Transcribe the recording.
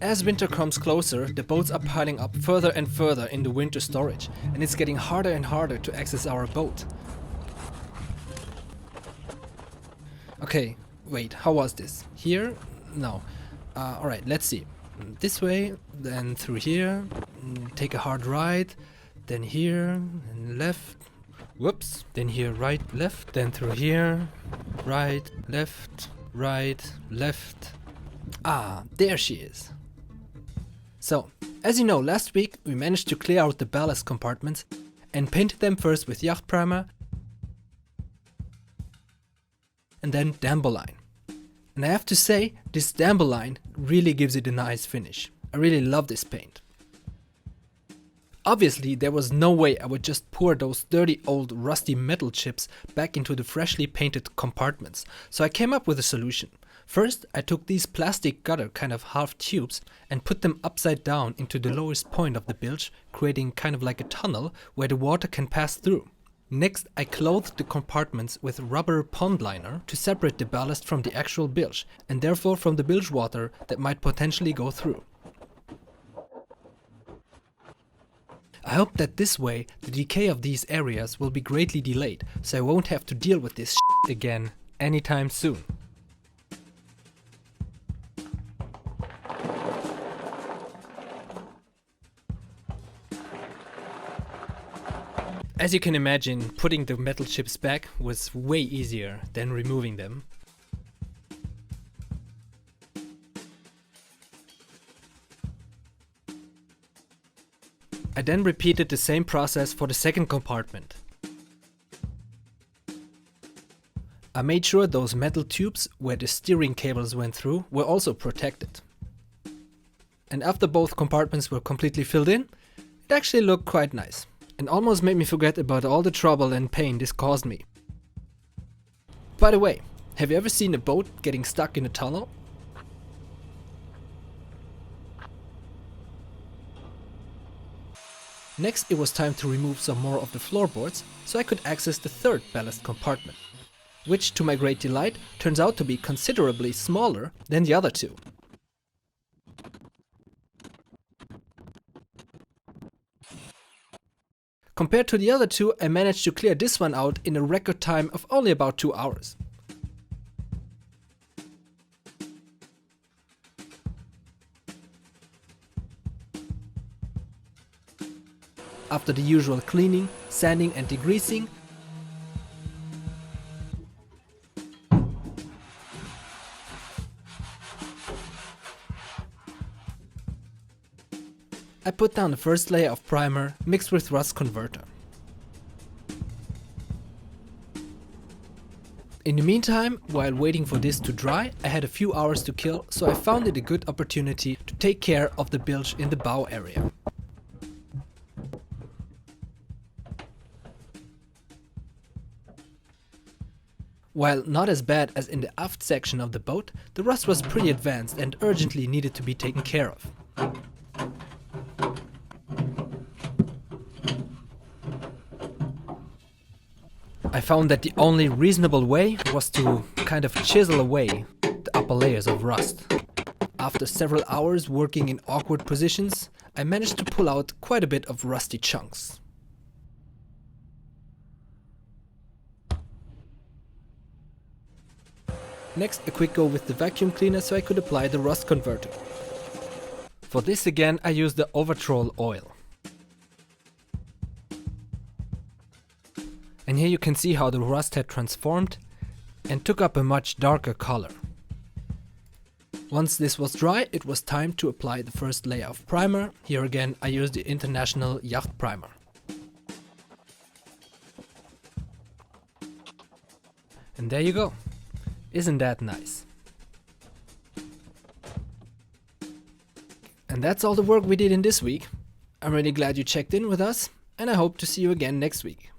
As winter comes closer, the boats are piling up further and further in the winter storage, and it's getting harder and harder to access our boat. Okay, wait, how was this? Here? No. Alright, let's see. This way, then through here, take a hard right, then here, and left. Whoops. Then here, right, left, then through here, right, left, left. Ah, there she is. So, as you know, last week we managed to clear out the ballast compartments and painted them first with Yacht primer and then Damboline. And I have to say, this Damboline really gives it a nice finish. I really love this paint. Obviously, there was no way I would just pour those dirty old rusty metal chips back into the freshly painted compartments, so I came up with a solution. First, I took these plastic gutter kind of half tubes and put them upside down into the lowest point of the bilge, creating kind of like a tunnel where the water can pass through. Next, I clothed the compartments with rubber pond liner to separate the ballast from the actual bilge, and therefore from the bilge water that might potentially go through. I hope that this way the decay of these areas will be greatly delayed, so I won't have to deal with this shit again anytime soon. As you can imagine, putting the metal chips back was way easier than removing them. I then repeated the same process for the second compartment. I made sure those metal tubes where the steering cables went through were also protected. And after both compartments were completely filled in, it actually looked quite nice. And almost made me forget about all the trouble and pain this caused me. By the way, have you ever seen a boat getting stuck in a tunnel? Next, it was time to remove some more of the floorboards so I could access the third ballast compartment, which to my great delight turns out to be considerably smaller than the other two. Compared to the other two, I managed to clear this one out in a record time of only about 2 hours. After the usual cleaning, sanding and degreasing, I put down the first layer of primer mixed with rust converter. In the meantime, while waiting for this to dry, I had a few hours to kill, so I found it a good opportunity to take care of the bilge in the bow area. While not as bad as in the aft section of the boat, the rust was pretty advanced and urgently needed to be taken care of. I found that the only reasonable way was to kind of chisel away the upper layers of rust. After several hours working in awkward positions, I managed to pull out quite a bit of rusty chunks. Next, a quick go with the vacuum cleaner so I could apply the rust converter. For this again I used the Overtroll oil. And here you can see how the rust had transformed and took up a much darker color. Once this was dry, it was time to apply the first layer of primer. Here again I used the International Yacht primer. And there you go. Isn't that nice? And that's all the work we did in this week. I'm really glad you checked in with us, and I hope to see you again next week.